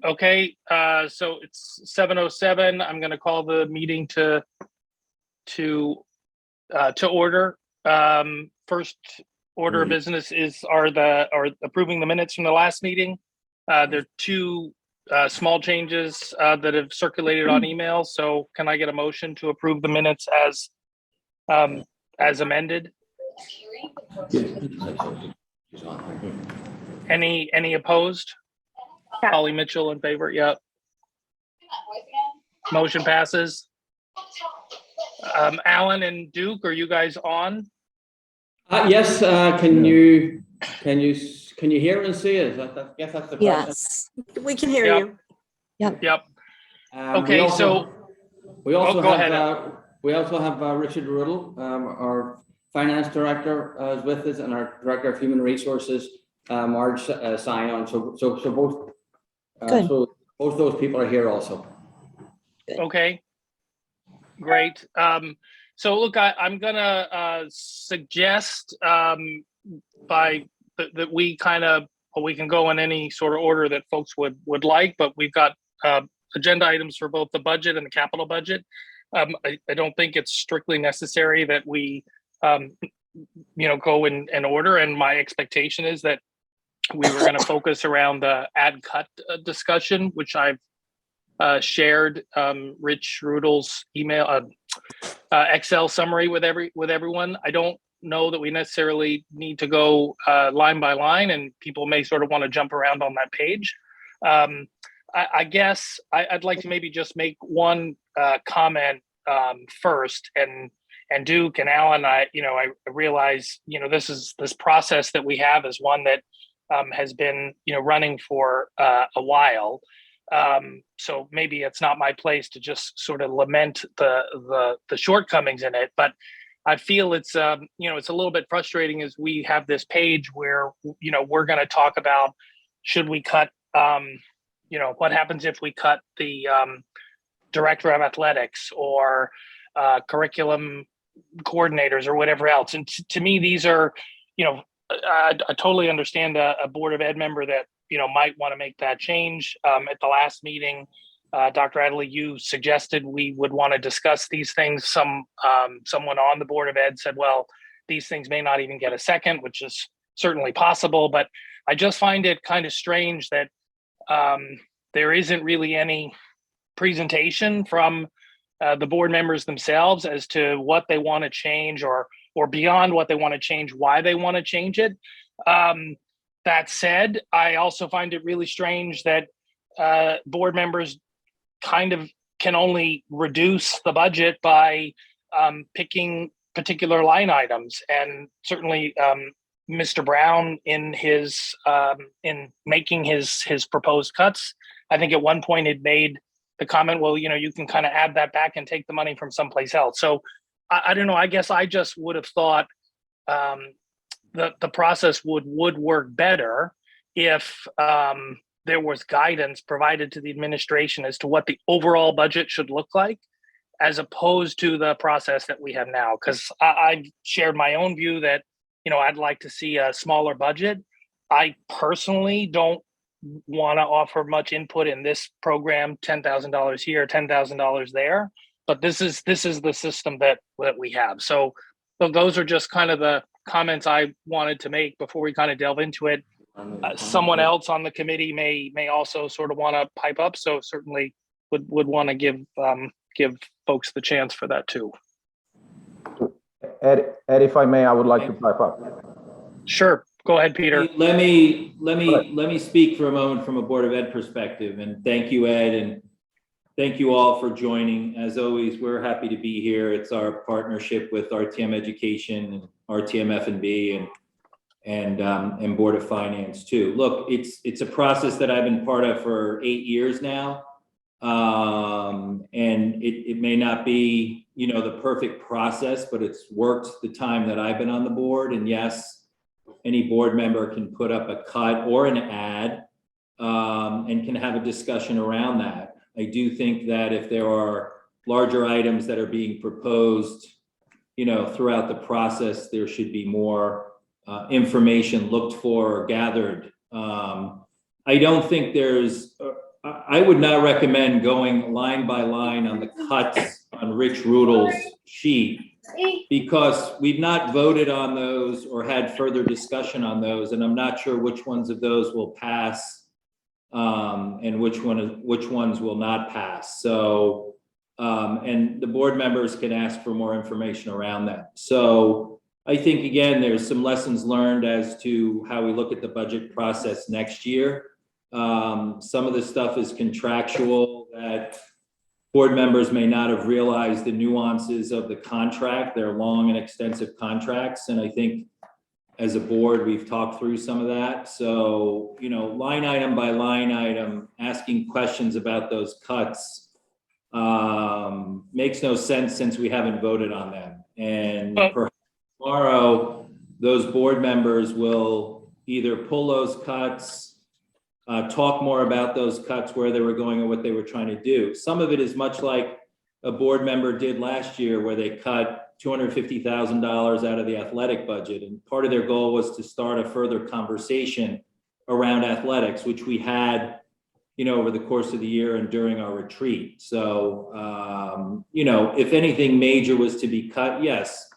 Okay, so it's 7:07. I'm going to call the meeting to order. First order of business are approving the minutes from the last meeting. There are two small changes that have circulated on email. So can I get a motion to approve the minutes as amended? Any opposed? Yeah. Holly Mitchell in favor. Yep. Motion passes. Alan and Duke, are you guys on? Yes. Can you hear and see us? I guess that's the question. Yes, we can hear you. Yep. Okay, we also go have ahead. Richard Riddle, our finance director, is with us, and our director of human resources, Marge Sion. So both those people are here also. Okay, great. So look, I'm gonna suggest that we we can go in any sort of order that folks would like, but we've got agenda items for both the budget and the capital budget. I don't think it's strictly necessary that we go in order, and my expectation is that we were going to focus around the add cut discussion, which I've shared Rich Rudel's email Excel summary with everyone. I don't know that we necessarily need to go line by line, and people may sort of want to jump around on that page. I guess I'd like to maybe just make one comment first, and Duke and Alan, I realize this process that we have is one that has been running for a while. So maybe it's not my place to just sort of lament the shortcomings in it, but I feel it's it's a little bit frustrating as we have this page where we're going to talk about should we cut what happens if we cut the director of athletics or curriculum coordinators or whatever else. And to me, these are I totally understand a board of ed member that might want to make that change. At the last meeting, Dr. Adley, you suggested we would want to discuss these things. Someone on the board of ed said, well, these things may not even get a second, which is certainly possible. But I just find it kind of strange that there isn't really any presentation from the board members themselves as to what they want to change, or beyond what they want to change, why they want to change it. That said, I also find it really strange that board members kind of can only reduce the budget by picking particular line items. And certainly Mr. Brown in his in making his proposed cuts, I think at one point it made the comment, well, you can kind of add that back and take the money from someplace else. So I don't know, I guess I just would have thought the process would work better if there was guidance provided to the administration as to what the overall budget should look like, as opposed to the process that we have now. Because I've shared my own view that, I'd like to see a smaller budget. I personally don't want to offer much input in this program, $10,000 here, $10,000 there. But this is the system that we have. So those are just kind of the comments I wanted to make before we kind of delve into it. Someone else on the committee may also sort of want to pipe up, so certainly would want to give folks the chance for that too. Ed, if I may, I would like to pipe up. Sure, go ahead, Peter. Let me speak for a moment from a Board of Ed perspective, and thank you, Ed, and thank you all for joining. As always, we're happy to be here. It's our partnership with RTM Education and RTM F&B and Board of Finance too. Look, it's a process that I've been part of for 8 years now. And it may not be, the perfect process, but it's worked the time that I've been on the board. And yes, any board member can put up a cut or an ad and can have a discussion around that. I do think that if there are larger items that are being proposed, throughout the process, there should be more information looked for or gathered. I don't think there's I would not recommend going line by line on the cuts on Rich Rudel's sheet, because we've not voted on those or had further discussion on those, and I'm not sure which ones of those will pass and which ones will not pass. So, and the board members can ask for more information around that. So I think, again, there's some lessons learned as to how we look at the budget process next year. Some of the stuff is contractual that board members may not have realized the nuances of the contract. They're long and extensive contracts. And I think as a board, we've talked through some of that. So, you know, line item by line item, asking questions about those cuts makes no sense since we haven't voted on them. And perhaps tomorrow, those board members will either pull those cuts, talk more about those cuts, where they were going and what they were trying to do. Some of it is much like a board member did last year, where they cut $250,000 out of the athletic budget. And part of their goal was to start a further conversation around athletics, which we had, you know, over the course of the year and during our retreat. So, you know, if anything major was to be cut, yes,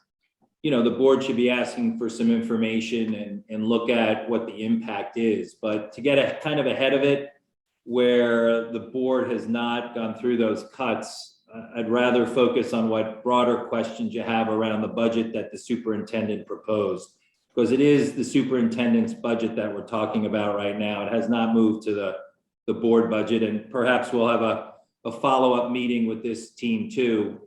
you know, the board should be asking for some information and look at what the impact is. But to get kind of ahead of it, where the board has not gone through those cuts, I'd rather focus on what broader questions you have around the budget that the superintendent proposed, because it is the superintendent's budget that we're talking about right now. It has not moved to the board budget, and perhaps we'll have a follow-up meeting with this team too,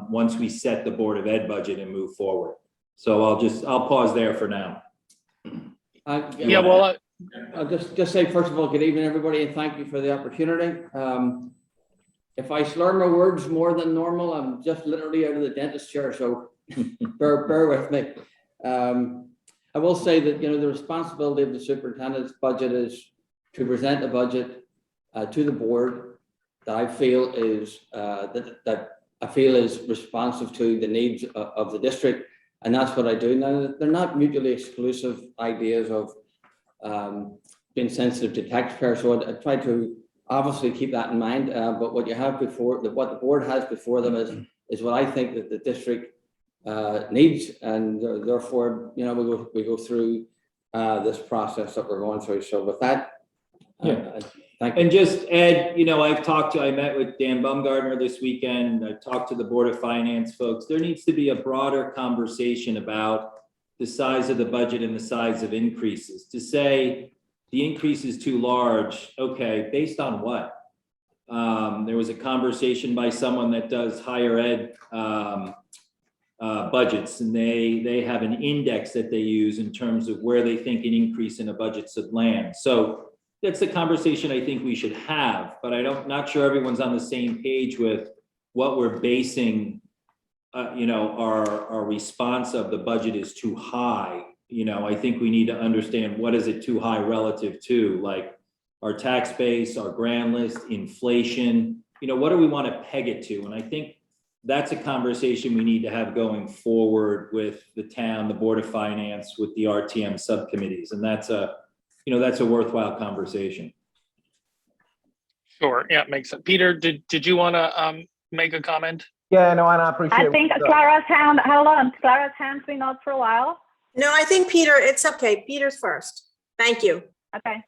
once we set the Board of Ed budget and move forward. So I'll pause there for now. Yeah, well, I'll just say, first of all, good evening, everybody, and thank you for the opportunity. If I slur my words more than normal, I'm just literally out of the dentist chair, so bear with me. I will say that, you know, the responsibility of the superintendent's budget is to present a budget to the board that I feel is responsive to the needs of the district. And that's what I do. Now, they're not mutually exclusive ideas of being sensitive to taxpayers. So I try to obviously keep that in mind. But what you have before, what the board has before them is what I think that the district needs. And therefore, you know, we go through this process that we're going through. So with that, thank you. And just Ed, you know, I met with Dan Baumgartner this weekend. I talked to the Board of Finance folks. There needs to be a broader conversation about the size of the budget and the size of increases. To say the increase is too large, okay, based on what? There was a conversation by someone that does higher ed budgets, and they have an index that they use in terms of where they think an increase in a budget should land. So that's the conversation I think we should have, but not sure everyone's on the same page with what we're basing, you know, our response of the budget is too high. You know, I think we need to understand what is it too high relative to, like our tax base, our grant list, inflation, you know, what do we want to peg it to? And I think that's a conversation we need to have going forward with the town, the Board of Finance, with the RTM subcommittees. And that's a worthwhile conversation. sure. Yeah, it makes sense. Peter, did you want to make a comment? Yeah, no, and I appreciate I think Clara's hand, hold on, Clara's hand's been up for a while. No, I think Peter, it's okay. Peter's first. Thank you. Okay.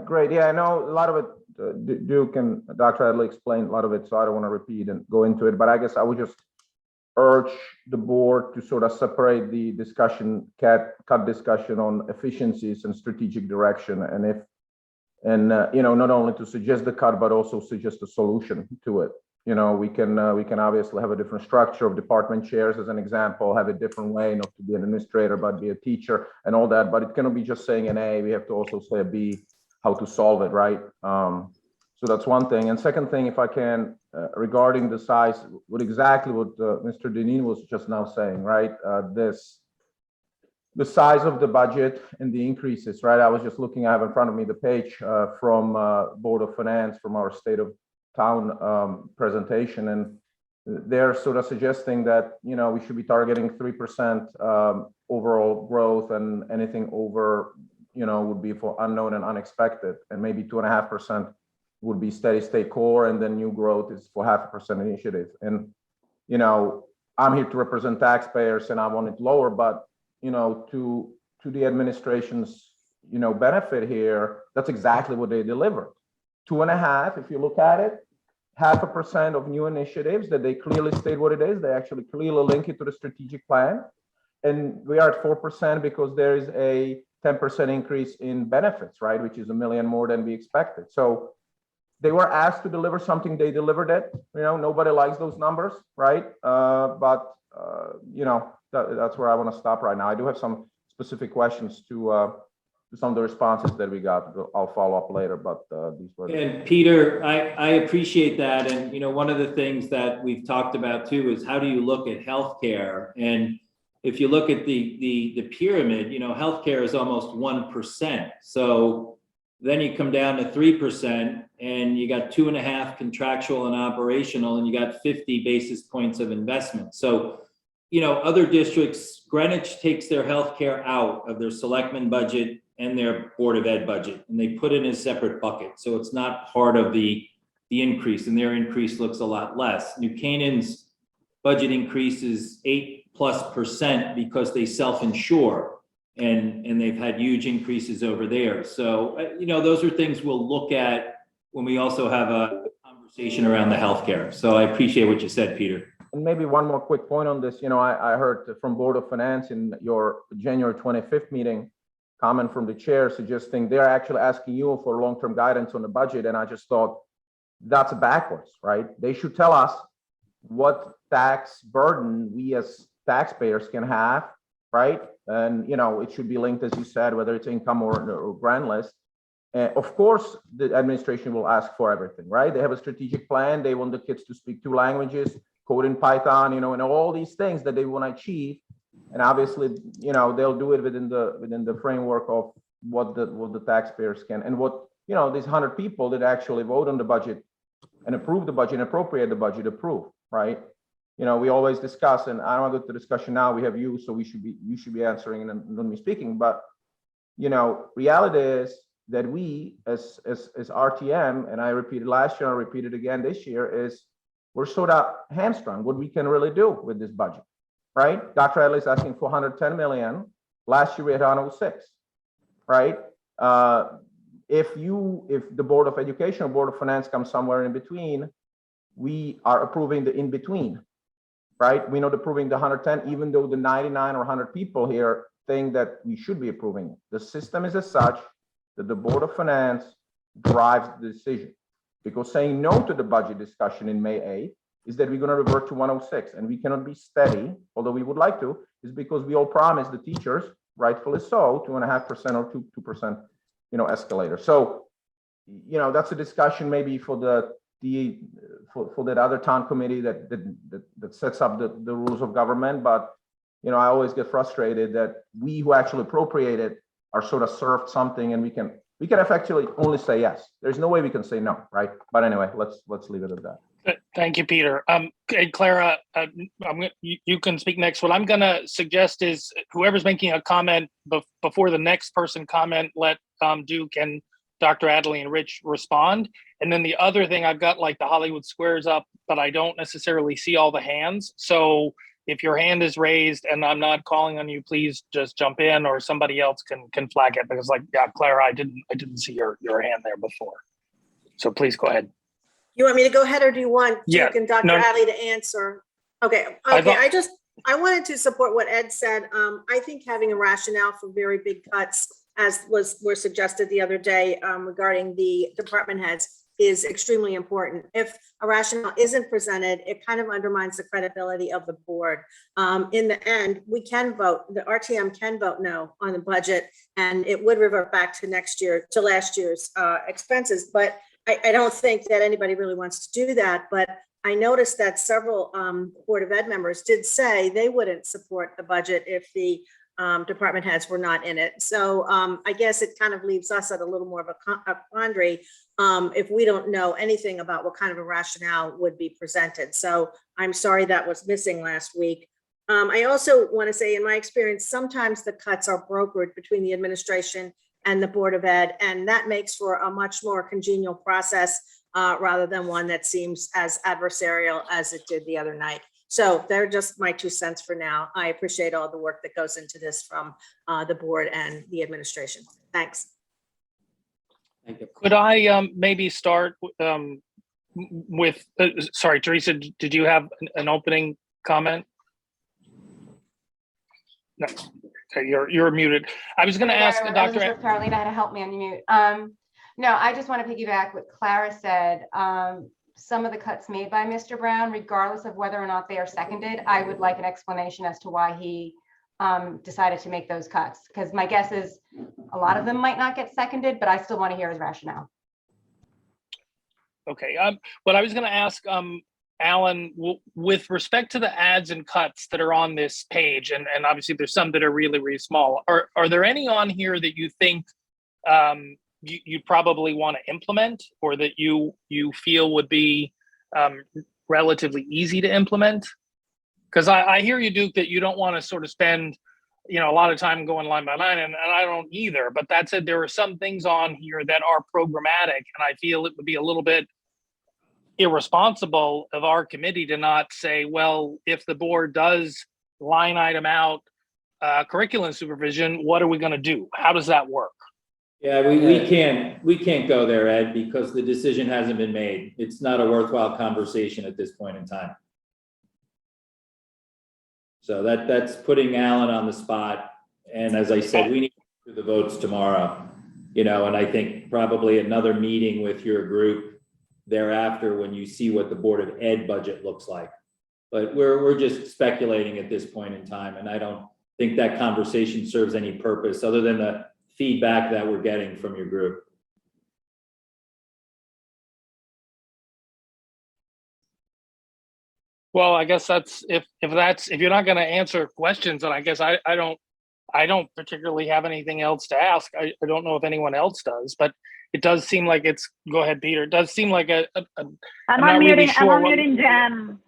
Great. Yeah, I know a lot of it, Duke and Dr. Adley explained a lot of it, so I don't want to repeat and go into it, but I guess I would just urge the board to sort of separate the discussion, cut discussion on efficiencies and strategic direction. And you know, not only to suggest the cut, but also suggest a solution to it. You know, we can obviously have a different structure of department chairs as an example, have a different way, not to be an administrator, but be a teacher and all that. But it cannot be just saying an A, we have to also say a B, how to solve it, right? So that's one thing. And second thing, if I can, regarding the size, exactly what Mr. Deneen was just now saying, right? The size of the budget and the increases, right? I was just looking, I have in front of me the page from Board of Finance, from our State of Town presentation, and they're sort of suggesting that, you know, we should be targeting 3% overall growth, and anything over, you know, would be for unknown and unexpected, and maybe 2.5% would be steady state core, and then new growth is for 0.5% initiative. And, you know, I'm here to represent taxpayers and I want it lower, but, you know, to the administration's, you know, benefit here, that's exactly what they delivered. 2.5, if you look at it, 0.5% of new initiatives that they clearly state what it is. They actually clearly link it to the strategic plan. And we are at 4% because there is a 10% increase in benefits, right? Which is $1 million more than we expected. So they were asked to deliver something, they delivered it. You know, nobody likes those numbers, right? You know, that's where I want to stop right now. I do have some specific questions to some of the responses that we got. I'll follow up later, but these were. And Peter, I appreciate that. And, you know, one of the things that we've talked about too is how do you look at healthcare? And if you look at the pyramid, you know, healthcare is almost 1%. So then you come down to 3% and you got 2.5 contractual and operational, and you got 50 basis points of investment. So, you know, other districts, Greenwich takes their healthcare out of their selectmen budget and their Board of Ed budget, and they put it in a separate bucket. So it's not part of the increase, and their increase looks a lot less. New Canaan's budget increase is 8+% because they self-insure, and they've had huge increases over there. So, you know, those are things we'll look at when we also have a conversation around the healthcare. So I appreciate what you said, Peter. And maybe one more quick point on this. You know, I heard from Board of Finance in your January 25th meeting, comment from the chair suggesting they're actually asking you for long-term guidance on the budget. And I just thought that's backwards, right? They should tell us what tax burden we as taxpayers can have, right? And, you know, it should be linked, as you said, whether it's income or grand list. Of course, the administration will ask for everything, right? They have a strategic plan. They want the kids to speak 2 languages, code in Python, you know, and all these things that they want to achieve. And obviously, you know, they'll do it within the framework of what the taxpayers can, and what, you know, these 100 people that actually vote on the budget and approve the budget and appropriate the budget approve, right? You know, we always discuss, and I don't want to go to the discussion now. We have you, so you should be answering and not me speaking. But, you know, reality is that we as RTM, and I repeated last year, I repeated again this year, is we're sort of hamstrung what we can really do with this budget. Right? Dr. Adley is asking for 110 million. Last year we had 106, right? If the Board of Education or Board of Finance comes somewhere in between, we are approving the in between, right? We're not approving the 110, even though the 99 or 100 people here think that we should be approving it. The system is as such that the Board of Finance drives the decision, because saying no to the budget discussion in May 8th is that we're going to revert to 106, and we cannot be steady, although we would like to, is because we all promised the teachers, rightfully so, 2.5% or 2%, you know, escalator. So, you know, that's a discussion maybe for for that other town committee that sets up the rules of government. But, you know, I always get frustrated that we who actually appropriated are sort of served something, and we can effectively only say yes. There's no way we can say no, right? But anyway, let's leave it at that. Thank you, Peter. Okay, Clara, you can speak next. What I'm going to suggest is whoever's making a comment before the next person comment, let Duke and Dr. Adley and Rich respond. And then the other thing, I've got like the Hollywood squares up, but I don't necessarily see all the hands. So if your hand is raised and I'm not calling on you, please just jump in, or somebody else can flag it, because like, yeah, Clara, I didn't see your hand there before. So please go ahead. You want me to go ahead, or do you want Yeah, Duke and Dr. no. Adley to answer? Okay. I wanted to support what Ed said. I think having a rationale for very big cuts, as were suggested the other day regarding the department heads, is extremely important. If a rationale isn't presented, it kind of undermines the credibility of the board. In the end, we can vote, the RTM can vote no on the budget, and it would revert back to last year's expenses. But I don't think that anybody really wants to do that. But I noticed that several Board of Ed members did say they wouldn't support the budget if the department heads were not in it. So I guess it kind of leaves us at a little more of a quandary if we don't know anything about what kind of a rationale would be presented. So I'm sorry that was missing last week. I also want to say, in my experience, sometimes the cuts are brokered between the administration and the Board of Ed. And that makes for a much more congenial process rather than one that seems as adversarial as it did the other night. So they're just my 2 cents for now. I appreciate all the work that goes into this from the board and the administration. Thanks. Thank you. Could I maybe start with, sorry, Teresa, did you have an opening comment? No, okay, you're muted. I was going to ask Dr. Carolina had to help me unmute. No, I just want to piggyback what Clara said. Some of the cuts made by Mr. Brown, regardless of whether or not they are seconded, I would like an explanation as to why he decided to make those cuts. Because my guess is a lot of them might not get seconded, but I still want to hear his rationale. Okay, but I was going to ask Alan, with respect to the adds and cuts that are on this page, and obviously there's some that are really, really small, are there any on here that you think you'd probably want to implement, or that you feel would be relatively easy to implement? Because I hear you, Duke, that you don't want to sort of spend, a lot of time going line by line, and I don't either. But that said, there are some things on here that are programmatic, and I feel it would be a little bit irresponsible of our committee to not say, well, if the board does line item out curriculum supervision, what are we going to do? How does that work? Yeah, we can't go there, Ed, because the decision hasn't been made. It's not a worthwhile conversation at this point in time. So that's putting Alan on the spot. And as I said, we need to do the votes tomorrow, and I think probably another meeting with your group thereafter when you see what the Board of Ed budget looks like. But we're just speculating at this point in time, and I don't think that conversation serves any purpose other than the feedback that we're getting from your group. Well, I guess that's if you're not going to answer questions, then I guess I don't particularly have anything else to ask. I don't know if anyone else does, but it does seem like go ahead, Peter. It does seem like I'm not really sure. I'm unmuting Jen.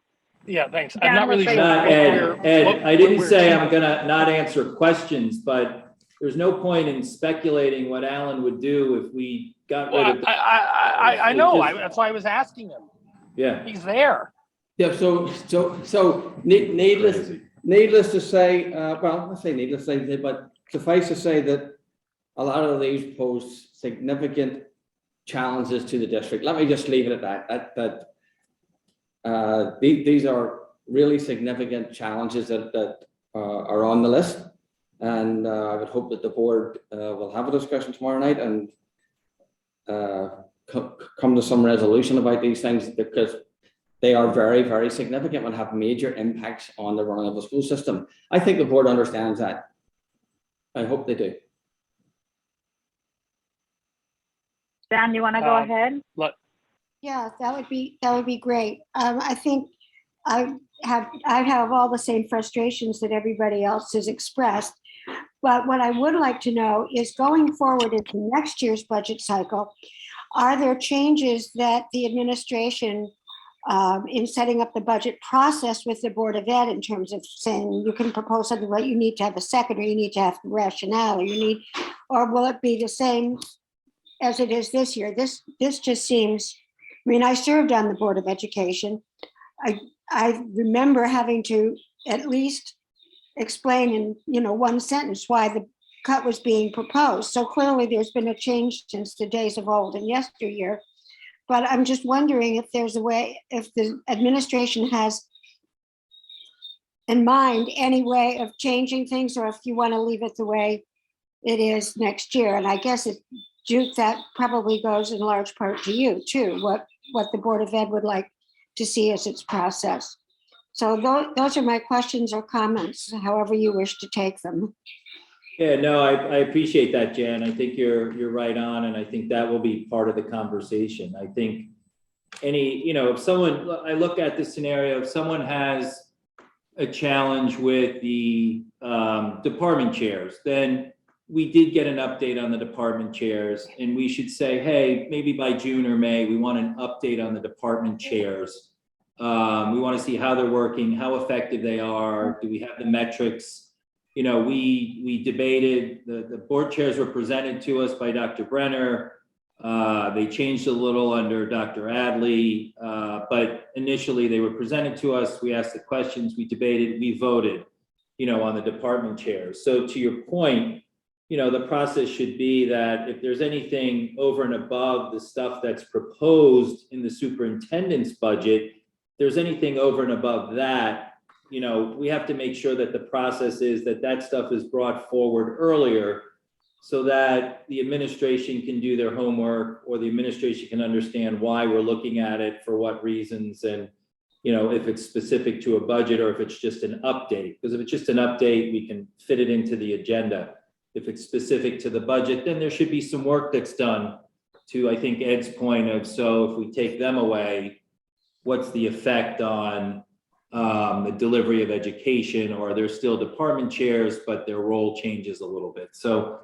Yeah, thanks. Jen, I'm not really sure. Ed, I didn't say I'm gonna not answer questions, but there's no point in speculating what Alan would do if we got rid of. I know. That's why I was asking him. Yeah, He's there. Yeah, so needless to say, well, I say needless to say, but suffice to say that a lot of these pose significant challenges to the district. Let me just leave it at that. These are really significant challenges that are on the list, and I would hope that the board will have a discussion tomorrow night and come to some resolution about these things, because they are very, very significant and have major impacts on the running of the school system. I think the board understands that. I hope they do. Dan, you want to go ahead? Yeah, that would be great. I think I have all the same frustrations that everybody else has expressed. But what I would like to know is, going forward into next year's budget cycle, are there changes that the administration in setting up the budget process with the Board of Ed, in terms of saying you can propose something like you need to have a second, or you need to have rationale, or will it be the same as it is this year? This just seems, I served on the Board of Education. I remember having to at least explain in one sentence why the cut was being proposed. So clearly there's been a change since the days of old and yesteryear. But I'm just wondering if there's a way, if the administration has in mind any way of changing things, or if you want to leave it the way it is next year. And I guess Duke, that probably goes in large part to you too, what the Board of Ed would like to see as its process. So those are my questions or comments, however you wish to take them. Yeah, no, I appreciate that, Jan. I think you're right on, and I think that will be part of the conversation. I think if someone, I look at this scenario, if someone has a challenge with the department chairs, then we did get an update on the department chairs, and we should say, hey, maybe by June or May, we want an update on the department chairs. We want to see how they're working, how effective they are. Do we have the metrics? we debated, the board chairs were presented to us by Dr. Brenner. They changed a little under Dr. Adley, but initially they were presented to us. We asked the questions, we debated, we voted, on the department chairs. So to your point, the process should be that if there's anything over and above the stuff that's proposed in the superintendent's budget, if there's anything over and above that, we have to make sure that the process is that stuff is brought forward earlier so that the administration can do their homework, or the administration can understand why we're looking at it, for what reasons, and if it's specific to a budget or if it's just an update. Because if it's just an update, we can fit it into the agenda. If it's specific to the budget, then there should be some work that's done to, I think, Ed's point of, so if we take them away, what's the effect on the delivery of education, or they're still department chairs, but their role changes a little bit. So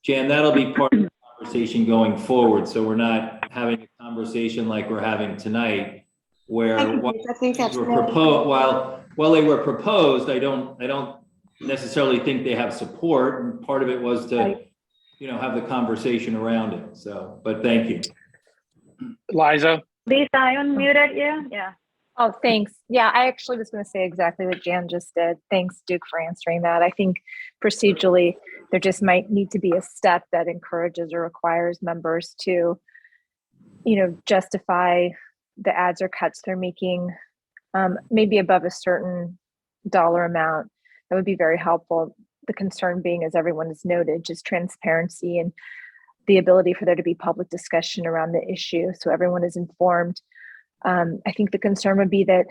Jan, that'll be part of the conversation going forward. So we're not having a conversation like we're having tonight, where I think that's were really proposed, while they were proposed, I don't necessarily think they have support. And part of it was to, have the conversation around it. So, but thank you. Liza? Lisa, I unmuted you. Yeah. Oh, thanks. Yeah, I actually was going to say exactly what Jan just did. Thanks, Duke, for answering that. I think procedurally, there just might need to be a step that encourages or requires members to, justify the adds or cuts they're making, maybe above a certain dollar amount. That would be very helpful. The concern being, as everyone has noted, just transparency and the ability for there to be public discussion around the issue so everyone is informed. I think the concern would be that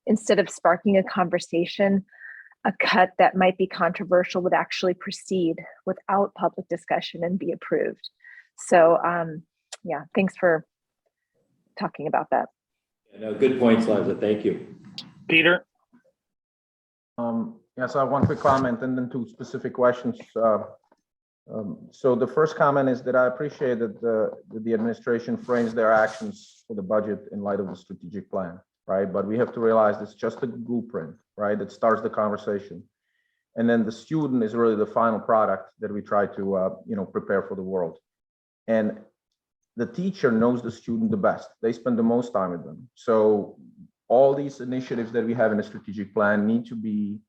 instead of sparking a conversation, a cut that might be controversial would actually proceed without public discussion and be approved. So yeah, thanks for talking about that. Good points, Liza. Thank you. Peter? Yes, I have one quick comment and then two specific questions. So the first comment is that I appreciate that the administration frames their actions for the budget in light of the strategic plan, right? But we have to realize it's just a blueprint, right? That starts the conversation. And then the student is really the final product that we try to, prepare for the world. And the teacher knows the student the best. They spend the most time with them. So all these initiatives that we have in the strategic plan need to be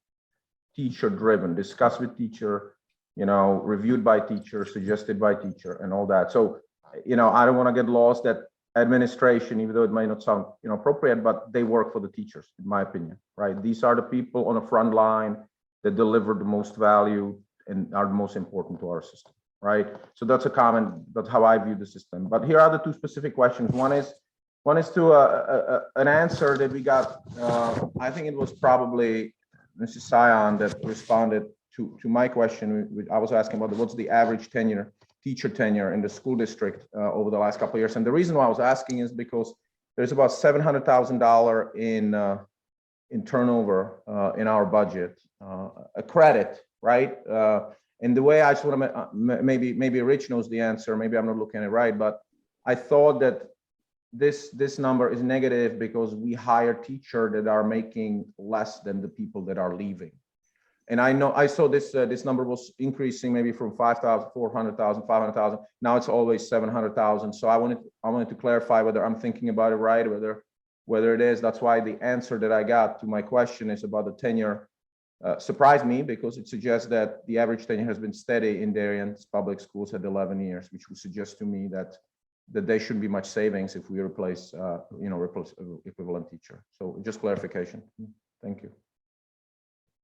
teacher driven, discussed with teacher, reviewed by teacher, suggested by teacher, and all that. So, I don't want to get lost that administration, even though it might not sound appropriate, but they work for the teachers, in my opinion, right? These are the people on the front line that deliver the most value and are the most important to our system, right? So that's a comment. That's how I view the system. But here are the two specific questions. One is to an answer that we got. I think it was probably Mrs. Sion that responded to my question. I was asking about what's the average teacher tenure in the school district over the last couple of years. And the reason why I was asking is because there's about $700,000 in turnover in our budget, a credit, right? And the way I just want to, maybe Rich knows the answer, maybe I'm not looking at it right, but I thought that this number is negative because we hire teachers that are making less than the people that are leaving. And I saw this number was increasing maybe from 5,000, 400,000, 500,000. Now it's always 700,000. So I wanted to clarify whether I'm thinking about it right, whether it is. That's why the answer that I got to my question is about the tenure surprised me, because it suggests that the average tenure has been steady in Darien's public schools at 11 years, which would suggest to me that there shouldn't be much savings if we replace equivalent teacher. So just clarification. Thank you.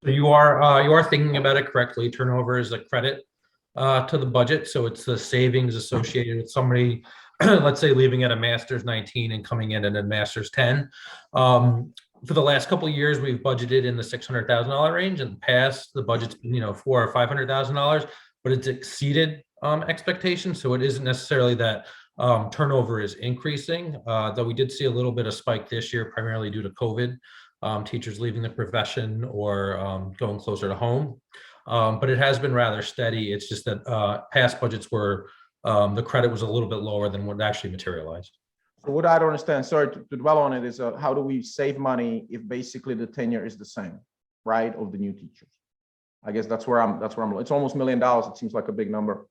So you are thinking about it correctly. Turnover is a credit to the budget, so it's the savings associated with somebody, let's say, leaving at a master's 19 and coming in at a master's 10. For the last couple of years, we've budgeted in the $600,000 range. In the past, the budget's been $400,000 or $500,000, but it's exceeded expectations. So it isn't necessarily that turnover is increasing, though we did see a little bit of spike this year, primarily due to COVID. Teachers leaving the profession or going closer to home. But it has been rather steady. It's just that past budgets were, the credit was a little bit lower than what actually materialized. So what I don't understand, sorry to dwell on it, is how do we save money if basically the tenure is the same, right, of the new teachers? I guess that's where I'm, it's almost $1 million. It seems like a big number.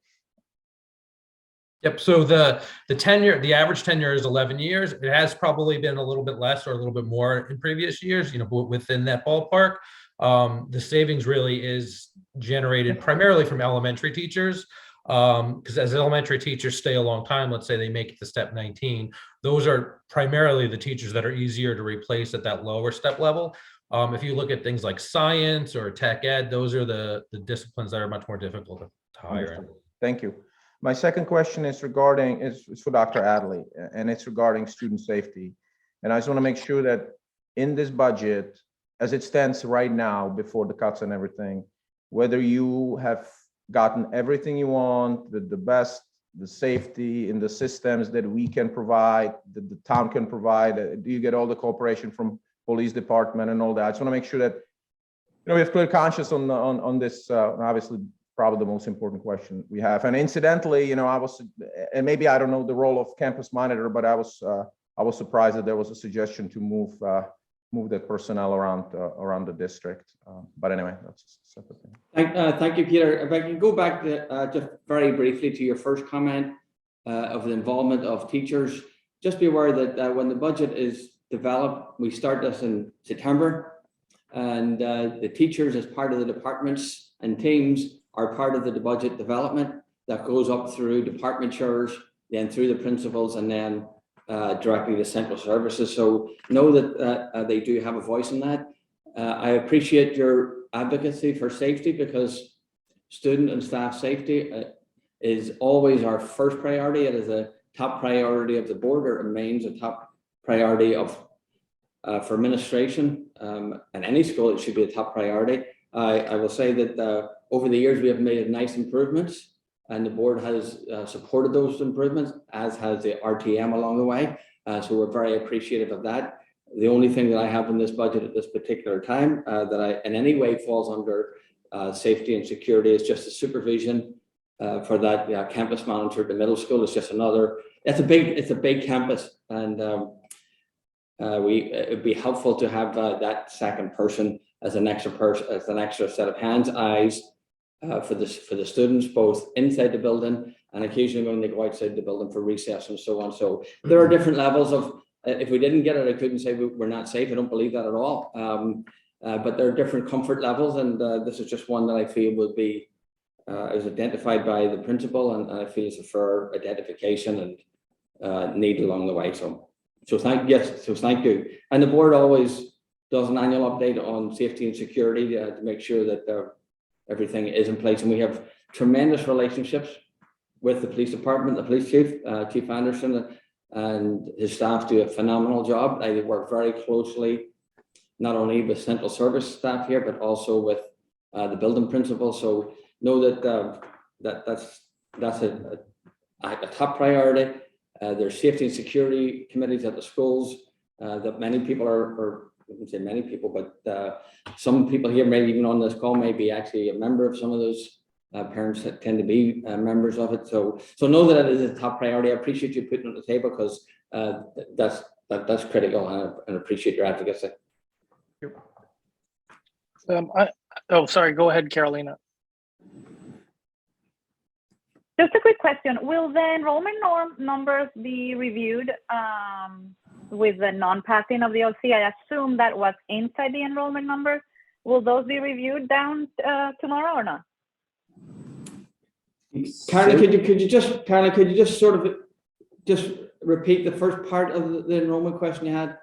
Yep. So the tenure, the average tenure is 11 years. It has probably been a little bit less or a little bit more in previous years, you know, but within that ballpark. The savings really is generated primarily from elementary teachers. Because as elementary teachers stay a long time, let's say they make it to step 19, those are primarily the teachers that are easier to replace at that lower step level. If you look at things like science or tech ed, those are the disciplines that are much more difficult to hire in. Thank you. My second question is regarding, is for Dr. Adley, and it's regarding student safety. And I just want to make sure that in this budget, as it stands right now, before the cuts and everything, whether you have gotten everything you want, the best, the safety in the systems that we can provide, that the town can provide, do you get all the cooperation from police department and all that? I just want to make sure that, you know, we have clear conscience on this, obviously, probably the most important question we have. And incidentally, you know, I was, and maybe I don't know the role of campus monitor, but I was surprised that there was a suggestion to move that personnel around the district. But anyway, that's a separate thing. Thank you, Peter. If I can go back to, just very briefly to your first comment of the involvement of teachers, just be aware that when the budget is developed, we start this in September, and the teachers as part of the departments and teams are part of the budget development that goes up through department chairs, then through the principals, and then directly to central services. So know that they do have a voice in that. I appreciate your advocacy for safety, because student and staff safety is always our first priority. It is a top priority of the board, or it remains a top priority of for administration. And any school, it should be a top priority. I will say that over the years, we have made nice improvements, and the board has supported those improvements, as has the RTM along the way. So we're very appreciative of that. The only thing that I have in this budget at this particular time that I in any way falls under safety and security is just the supervision for that campus manager at the middle school. It's just another, it's a big campus, and it'd be helpful to have that second person as an extra set of hands, eyes, for the students, both inside the building and occasionally when they go outside the building for recess and so on. So there are different levels of, if we didn't get it, I couldn't say we're not safe. I don't believe that at all. But there are different comfort levels, and this is just one that I feel will be is identified by the principal, and I feel it's a fair identification and need along the way. So thank you. And the board always does an annual update on safety and security to make sure that everything is in place. And we have tremendous relationships with the police department, the police chief, Chief Anderson, and his staff do a phenomenal job. They work very closely, not only with central service staff here, but also with the building principal. So know that that's a top priority. There's safety and security committees at the schools that many people are I wouldn't say many people, but some people here, maybe even on this call, may be actually a member of some of those parents that tend to be members of it. So know that it is a top priority. I appreciate you putting it on the table, because that's critical, and appreciate your advocacy. Sorry, go ahead, Carolina. Just a quick question. Will the enrollment numbers be reviewed with the non-passing of the OC? I assume that was inside the enrollment numbers. Will those be reviewed down tomorrow or not? Carolina, could you just sort of just repeat the first part of the enrollment question you had?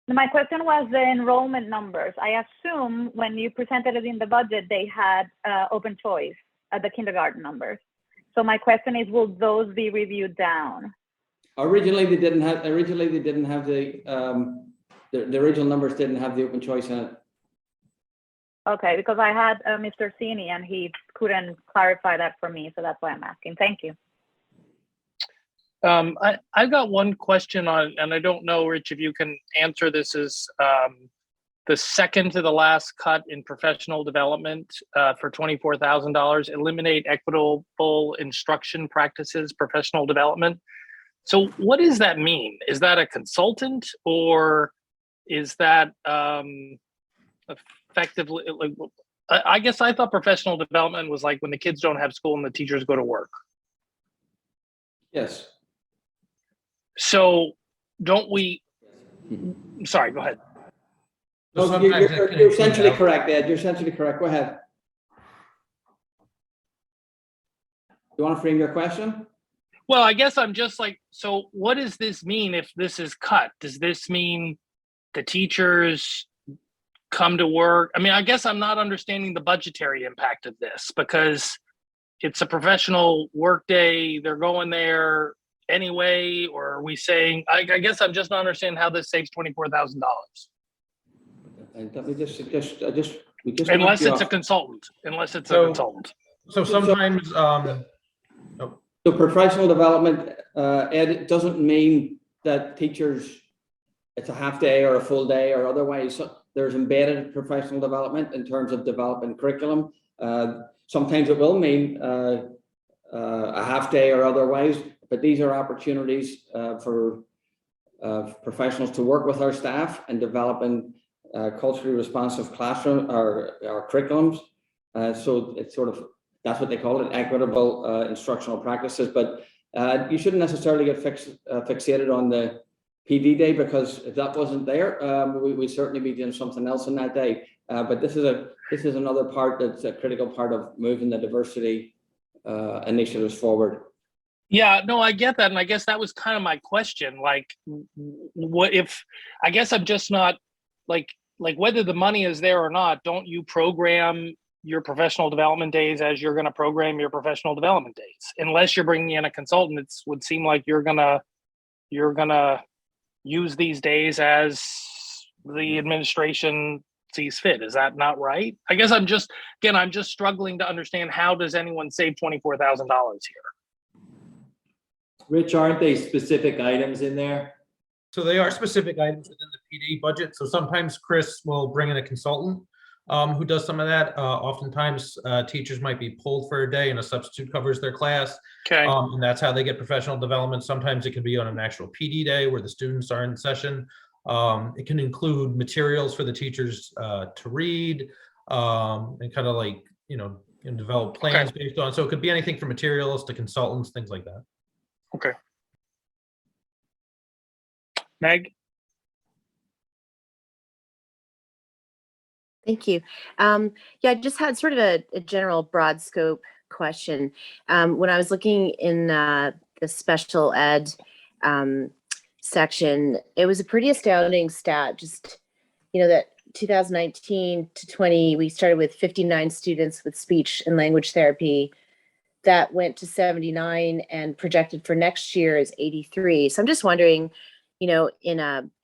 My question was the enrollment numbers. I assume when you presented it in the budget, they had open choice at the kindergarten numbers. So my question is, will those be reviewed down? Originally, they didn't have the original numbers didn't have the open choice in it. Okay, because I had Mr. Sini and he couldn't clarify that for me, so that's why I'm asking. Thank you. I've got one question on, and I don't know, Rich, if you can answer this, is the second to the last cut in professional development for $24,000, eliminate equitable instruction practices, professional development. So what does that mean? Is that a consultant, or is that effectively, like, I guess I thought professional development was like when the kids don't have school and the teachers go to work. Yes. So don't we, sorry, go ahead. So No, sometimes it can you're include essentially out- correct, Ed. You're essentially correct. Go ahead. You want to frame your question? Well, I guess I'm just like, so what does this mean if this is cut? Does this mean the teachers come to work? I mean, I guess I'm not understanding the budgetary impact of this because it's a professional work day. They're going there anyway, or are we saying, I guess I'm just not understanding how this saves $24,000. And let me just Unless it's a off. consultant, unless it's a So- consultant. So sometimes, So professional development, Ed, it doesn't mean that teachers, it's a half day or a full day or otherwise. So there's embedded professional development in terms of developing curriculum. Sometimes it will mean a half day or otherwise, but these are opportunities for professionals to work with our staff and developing culturally responsive classroom or curriculums. So it's sort of, that's what they call it, equitable instructional practices. But you shouldn't necessarily get fixated on the PD day, because if that wasn't there, we'd certainly be doing something else on that day. But this is another part that's a critical part of moving the diversity initiatives forward. Yeah, no, I get that. And I guess that was kind of my question. Like, what if, I guess I'm just not like whether the money is there or not, don't you program your professional development days as you're going to program your professional development days? Unless you're bringing in a consultant, it would seem like you're gonna use these days as the administration sees fit. Is that not right? I guess I'm just struggling to understand, how does anyone save $24,000 here? Rich, aren't they specific items in there? so they are specific items within the PD budget. So sometimes Chris will bring in a consultant who does some of that. Oftentimes teachers might be pulled for a day and a substitute covers their class. Okay. And that's how they get professional development. Sometimes it can be on an actual PD day where the students are in session. It can include materials for the teachers to read and kind of like, develop plans based on. So it could be anything from materials to consultants, things like that. Okay. Meg? Thank you. Yeah, I just had sort of a general broad scope question. When I was looking in the special ed section, it was a pretty astounding stat. Just, that 2019 to 20, we started with 59 students with speech and language therapy. That went to 79 and projected for next year is 83. So I'm just wondering, in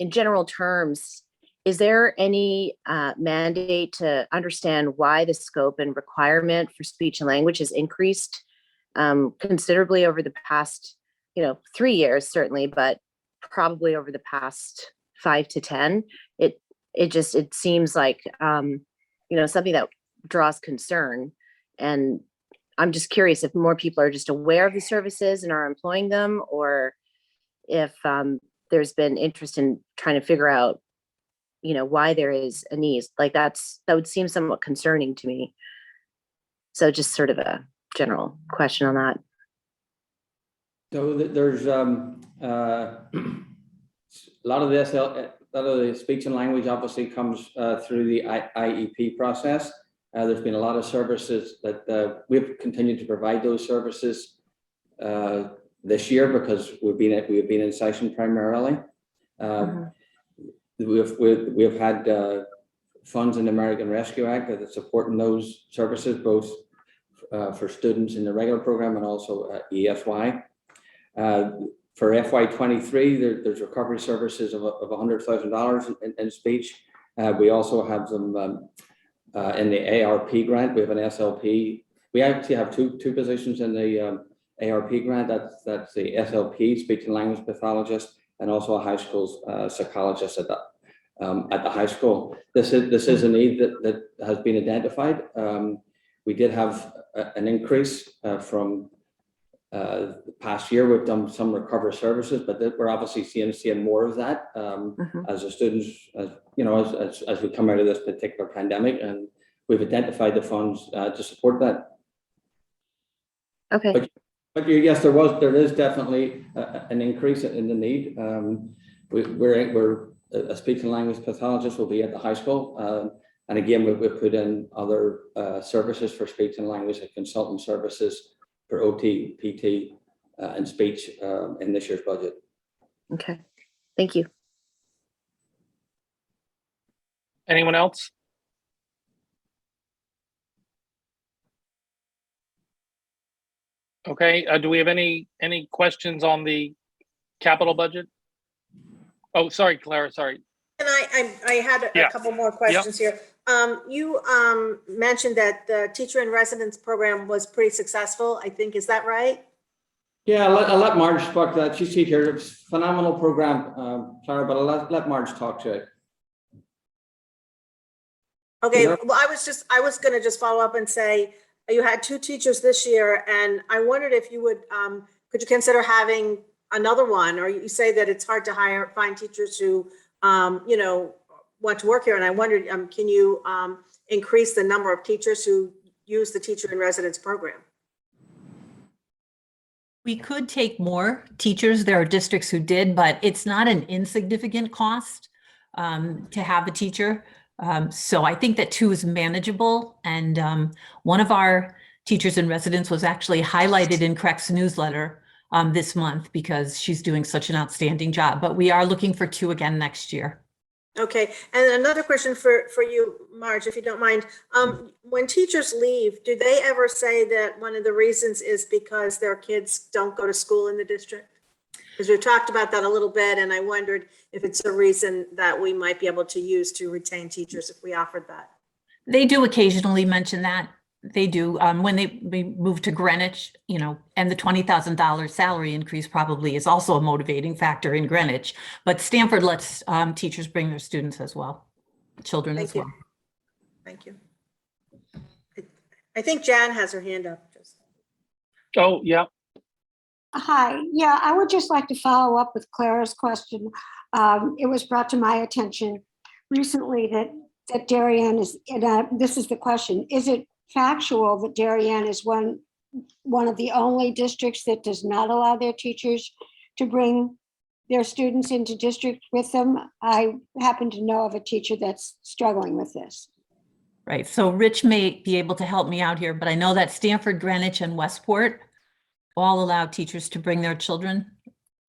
general terms, is there any mandate to understand why the scope and requirement for speech and language has increased considerably over the past, 3 years, certainly, but probably over the past 5 to 10? It seems like, something that draws concern. And I'm just curious if more people are just aware of the services and are employing them, or if there's been interest in trying to figure out, why there is a need. Like that would seem somewhat concerning to me. So just sort of a general question on that. So there's a lot of this, a lot of the speech and language obviously comes through the IEP process. There's been a lot of services that we've continued to provide those services this year because we've been in session primarily. We've had funds in the American Rescue Act that are supporting those services, both for students in the regular program and also ESY. For FY23, there's recovery services of $100,000 in speech. We also have them in the ARP grant. We have an SLP. We actually have two positions in the ARP grant. That's the SLP, speech and language pathologist, and also a high school psychologist at the high school. This is a need that has been identified. We did have an increase from the past year. We've done some recovery services, but we're obviously seeing more of that as the students, as we come out of this particular pandemic, and we've identified the funds to support that. Okay. But yes, there is definitely an increase in the need. We're a speech and language pathologist will be at the high school. And again, we've put in other services for speech and language and consultant services for OT, PT, and speech in this year's budget. Okay. Thank you. Anyone else? Okay, do we have any questions on the capital budget? Oh, sorry, Clara, sorry. And I had a couple more questions here. You mentioned that the teacher in residence program was pretty successful, I think, is that right? Yeah, I'll let Marge talk to that. She's here. It's a phenomenal program, Clara, but I'll let Marge talk to it. Okay, Yeah. well, I was gonna just follow up and say, you had 2 teachers this year, and I wondered if you would, could you consider having another one? Or you say that it's hard to find teachers who, you know, want to work here, and I wondered, can you increase the number of teachers who use the teacher in residence program? We could take more teachers. There are districts who did, but it's not an insignificant cost to have a teacher. So I think that 2 is manageable. And one of our teachers in residence was actually highlighted in Craig's newsletter this month because she's doing such an outstanding job. But we are looking for 2 again next year. Okay, and another question for you, Marge, if you don't mind. When teachers leave, do they ever say that one of the reasons is because their kids don't go to school in the district? Because we've talked about that a little bit, and I wondered if it's a reason that we might be able to use to retain teachers if we offered that. They do occasionally mention that. They do. When we move to Greenwich, you know, and the $20,000 salary increase probably is also a motivating factor in Greenwich. But Stanford lets teachers bring their students as well, children as well. Thank you. I think Jan has her hand up. Oh, yeah. Hi, yeah, I would just like to follow up with Clara's question. It was brought to my attention recently that Darien is, this is the question, is it factual that Darien is one of the only districts that does not allow their teachers to bring their students into district with them? I happen to know of a teacher that's struggling with this. Right, so Rich may be able to help me out here, but I know that Stanford, Greenwich, and Westport all allow teachers to bring their children.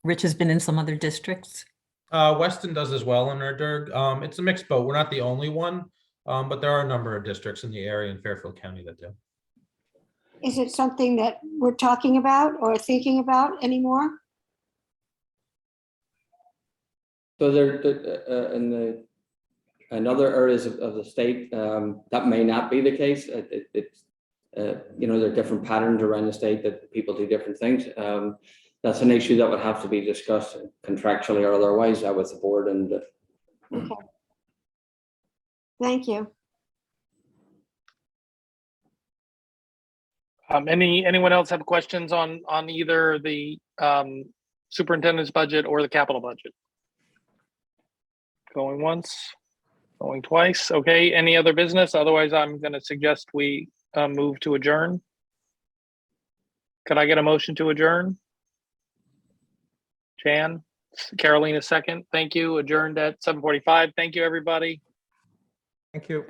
Rich has been in some other districts. Weston does as well in our DIRG. It's a mixed boat. We're not the only one, but there are a number of districts in the area in Fairfield County that do. Is it something that we're talking about or thinking about anymore? So there, in other areas of the state, that may not be the case. You know, there are different patterns around the state that people do different things. That's an issue that would have to be discussed contractually or otherwise with the board. And okay. Thank you. Anyone else have questions on either the superintendent's budget or the capital budget? Going once, going twice. Okay, any other business? Otherwise, I'm going to suggest we move to adjourn. Could I get a motion to adjourn? Jan, Carolina second. Thank you. Adjourned at 7:45. Thank you, everybody. Thank you.